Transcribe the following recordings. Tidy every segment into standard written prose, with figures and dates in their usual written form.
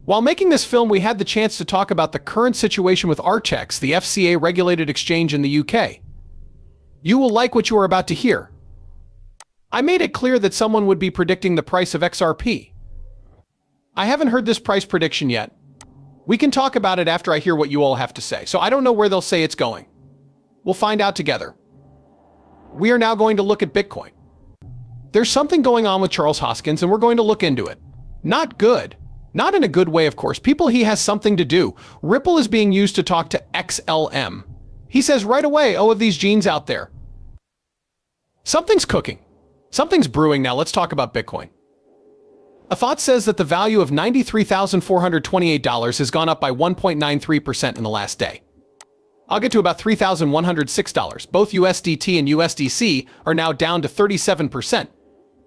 While making this film, we had the chance to talk about the current situation with Archex, the FCA-regulated exchange in the UK. You will like what you are about to hear. I made it clear that someone would be predicting the price of XRP. I haven't heard this price prediction yet. We can talk about it after I hear what you all have to say, so I don't know where they'll say it's going. We'll find out together. We are now going to look at Bitcoin. There's something going on with Charles Hoskins, and we're going to look into it. Not good. Not in a good way, of course. People, he has something to do. Ripple is being used to talk to XLM. He says right away, oh, of these genes out there. Something's cooking. Something's brewing now. Let's talk about Bitcoin. A thought says that the value of $93,428 has gone up by 1.93% in the last day. I'll get to about $3,106. Both USDT and USDC are now down to 37%,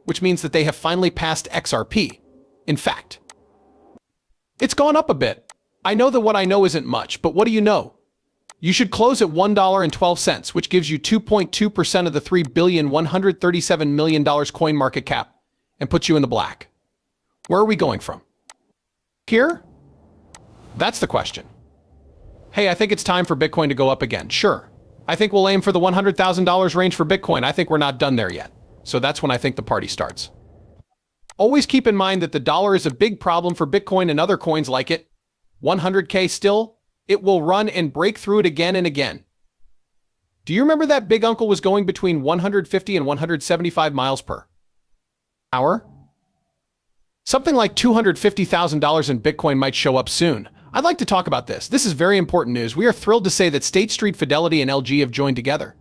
which means that they have finally passed XRP. In fact, it's gone up a bit. I know that what I know isn't much, but what do you know? You should close at $1.12, which gives you 2.2% of the $3.137 billion coin market cap and puts you in the black. Where are we going from? Here? That's the question. Hey, I think it's time for Bitcoin to go up again. Sure. I think we'll aim for the $100,000 range for Bitcoin. I think we're not done there yet. So that's when I think the party starts. Always keep in mind that the dollar is a big problem for Bitcoin and other coins like it. 100K still, it will run and break through it again and again. Do you remember that big uncle was going between 150 and 175 miles per hour? Something like $250,000 in Bitcoin might show up soon. I'd like to talk about this. This is very important news. We are thrilled to say that State Street, Fidelity, and LG have joined together.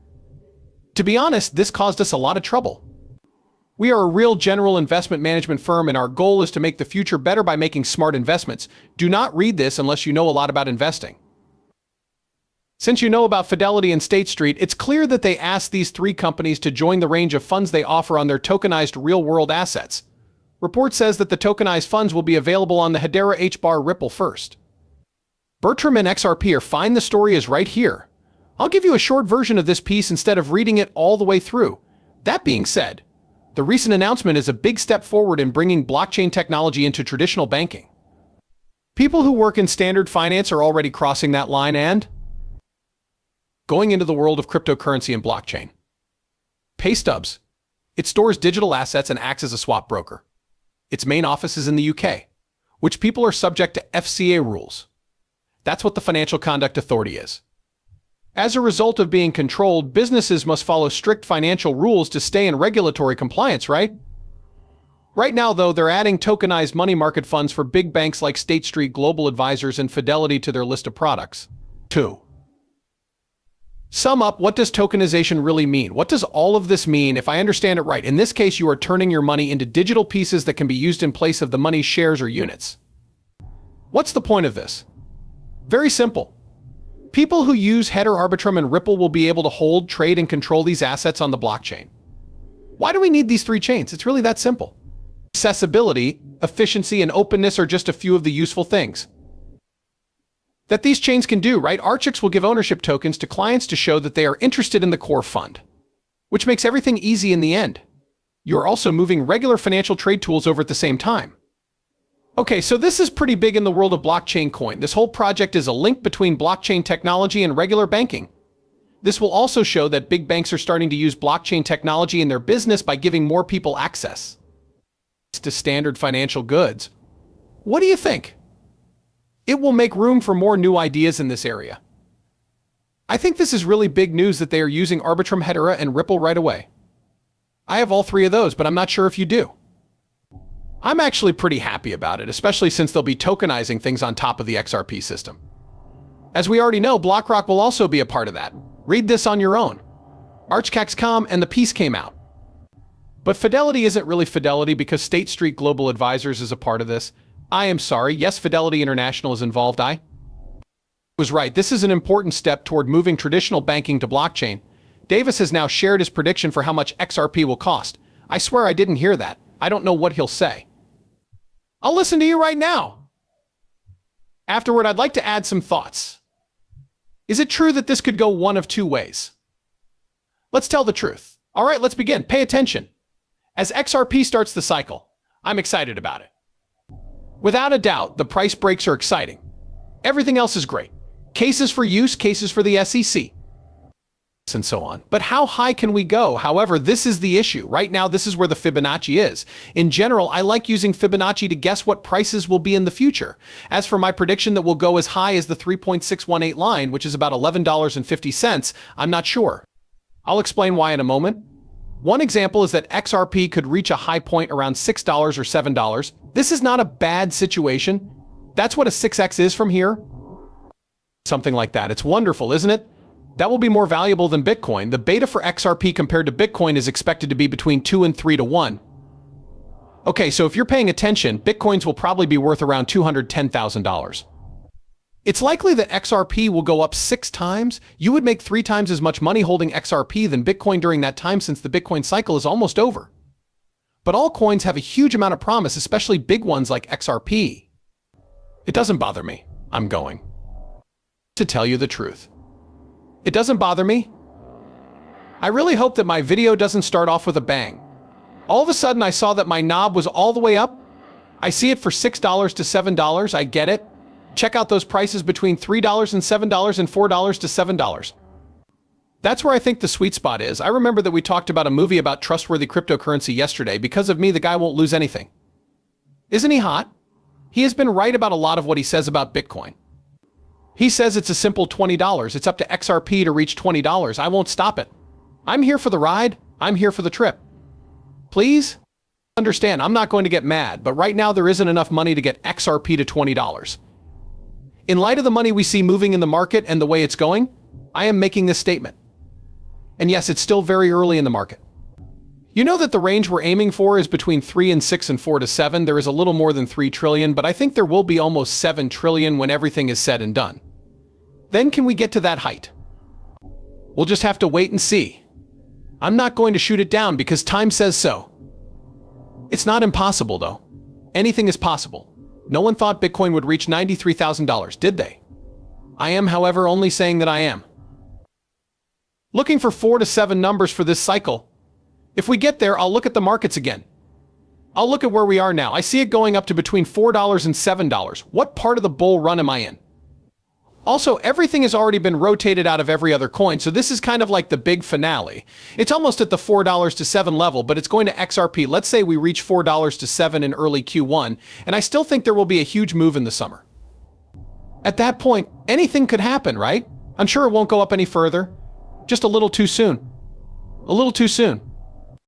To be honest, this caused us a lot of trouble. We are a real general investment management firm, and our goal is to make the future better by making smart investments. Do not read this unless you know a lot about investing. Since you know about Fidelity and State Street, it's clear that they asked these three companies to join the range of funds they offer on their tokenized real-world assets. Report says that the tokenized funds will be available on the Hedera Ripple first. Bertram and XRP are fine. The story is right here. I'll give you a short version of this piece instead of reading it all the way through. That being said, the recent announcement is a big step forward in bringing blockchain technology into traditional banking. People who work in standard finance are already crossing that line and going into the world of cryptocurrency and blockchain. PayStubs. It stores digital assets and acts as a swap broker. Its main office is in the UK, which people are subject to FCA rules. That's what the Financial Conduct Authority is. As a result of being controlled, businesses must follow strict financial rules to stay in regulatory compliance, right? Right now, though, they're adding tokenized money market funds for big banks like State Street Global Advisors and Fidelity to their list of products. 2. Sum up, what does tokenization really mean? What does all of this mean if I understand it right? In this case, you are turning your money into digital pieces that can be used in place of the money's shares or units. What's the point of this? Very simple. People who use Hedera, Arbitrum, and Ripple will be able to hold, trade, and control these assets on the blockchain. Why do we need these three chains? It's really that simple. Accessibility, efficiency, and openness are just a few of the useful things that these chains can do, right? Archex will give ownership tokens to clients to show that they are interested in the core fund, which makes everything easy in the end. You're also moving regular financial trade tools over at the same time. Okay, so this is pretty big in the world of blockchain coin. This whole project is a link between blockchain technology and regular banking. This will also show that big banks are starting to use blockchain technology in their business by giving more people access to standard financial goods. What do you think? It will make room for more new ideas in this area. I think this is really big news that they are using Arbitrum, Hedera, and Ripple right away. I have all three of those, but I'm not sure if you do. I'm actually pretty happy about it, especially since they'll be tokenizing things on top of the XRP system. As we already know, BlackRock will also be a part of that. Read this on your own. Archex.com and the piece came out. But Fidelity isn't really Fidelity because State Street Global Advisors is a part of this. I am sorry, yes, Fidelity International is involved. I was right. This is an important step toward moving traditional banking to blockchain. Davis has now shared his prediction for how much XRP will cost. I swear I didn't hear that. I don't know what he'll say. I'll listen to you right now. Afterward, I'd like to add some thoughts. Is it true that this could go one of two ways? Let's tell the truth. All right, let's begin. Pay attention. As XRP starts the cycle, I'm excited about it. Without a doubt, the price breaks are exciting. Everything else is great. Cases for use, cases for the SEC, and so on. But how high can we go? However, this is the issue. Right now, this is where the Fibonacci is. In general, I like using Fibonacci to guess what prices will be in the future. As for my prediction that will go as high as the 3.618 line, which is about $11.50, I'm not sure. I'll explain why in a moment. One example is that XRP could reach a high point around $6 or $7. This is not a bad situation. That's what a 6x is from here. Something like that. It's wonderful, isn't it? That will be more valuable than Bitcoin. The beta for XRP compared to Bitcoin is expected to be between 2 and 3 to 1. Okay, so if you're paying attention, Bitcoins will probably be worth around $210,000. It's likely that XRP will go up 6 times. You would make 3 times as much money holding XRP than Bitcoin during that time, since the Bitcoin cycle is almost over. But all coins have a huge amount of promise, especially big ones like XRP. It doesn't bother me. I'm going to tell you the truth. It doesn't bother me. I really hope that my video doesn't start off with a bang. All of a sudden, I saw that my knob was all the way up. I see it for $6 to $7. I get it. Check out those prices between $3 and $7 and $4 to $7. That's where I think the sweet spot is. I remember that we talked about a movie about trustworthy cryptocurrency yesterday. Because of me, the guy won't lose anything. Isn't he hot? He has been right about a lot of what he says about Bitcoin. He says it's a simple $20. It's up to XRP to reach $20. I won't stop it. I'm here for the ride. I'm here for the trip. Please understand, I'm not going to get mad, but right now there isn't enough money to get XRP to $20. In light of the money we see moving in the market and the way it's going, I am making this statement. And yes, it's still very early in the market. You know that the range we're aiming for is between 3 and 6 and 4 to 7. There is a little more than 3 trillion, but I think there will be almost 7 trillion when everything is said and done. Then can we get to that height? We'll just have to wait and see. I'm not going to shoot it down because time says so. It's not impossible, though. Anything is possible. No one thought Bitcoin would reach $93,000, did they? I am, however, only saying that I am. Looking for 4 to 7 numbers for this cycle. If we get there, I'll look at the markets again. I'll look at where we are now. I see it going up to between $4 and $7. What part of the bull run am I in? Also, everything has already been rotated out of every other coin, so this is kind of like the big finale. It's almost at the $4 to $7 level, but it's going to XRP. Let's say we reach $4 to $7 in early Q1, and I still think there will be a huge move in the summer. At that point, anything could happen, right? I'm sure it won't go up any further. Just a little too soon. A little too soon.